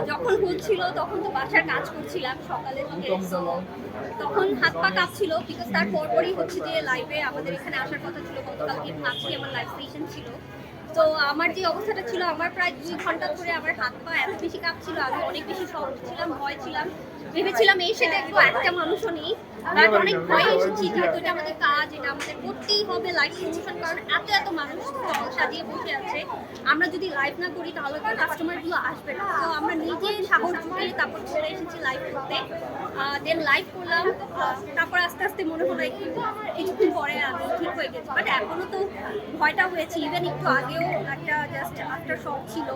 যখন হচ্ছিল তখন তো বাসার কাজ করছিলাম সকালে থেকে, so তখন হাত পা কাঁপছিল বিকজ তার পরপরই হচ্ছে যে লাইভে আমাদের এখানে আসার কথা ছিল গতকালকে, এবং আজকে আমার লাইভ সেশন ছিল। তো আমার যে অবস্থাটা ছিল, আমার প্রায় 2 ঘন্টা ধরে আমার হাত পা এত বেশি কাঁপছিল, আমি অনেক বেশি শক্ট ছিলাম, ভয় ছিলাম, ভেবেছিলাম এই সেটা একটু একটা মানুষও নেই, বাট অনেক ভয় এসেছি যেহেতু এটা আমাদের কাজ, এটা আমাদের করতেই হবে লাইভ প্রমোশন, কারণ এত এত মানুষ স্টল সাজিয়ে বসে আছে, আমরা যদি লাইভ না করি তাহলে তো কাস্টমারগুলো আসবে না। তো আমরা নিজে সাহস জুগিয়ে তারপর চলে এসেছি লাইভ করতে, দেন লাইভ করলাম, তারপর আস্তে আস্তে মনে হলো একটু কিছুক্ষণ পরে আমি ঠিক হয়ে গেছি, বাট এখনো তো ভয়টা হয়েছে, ইভেন একটু আগেও একটা জাস্ট আফটার শক ছিল,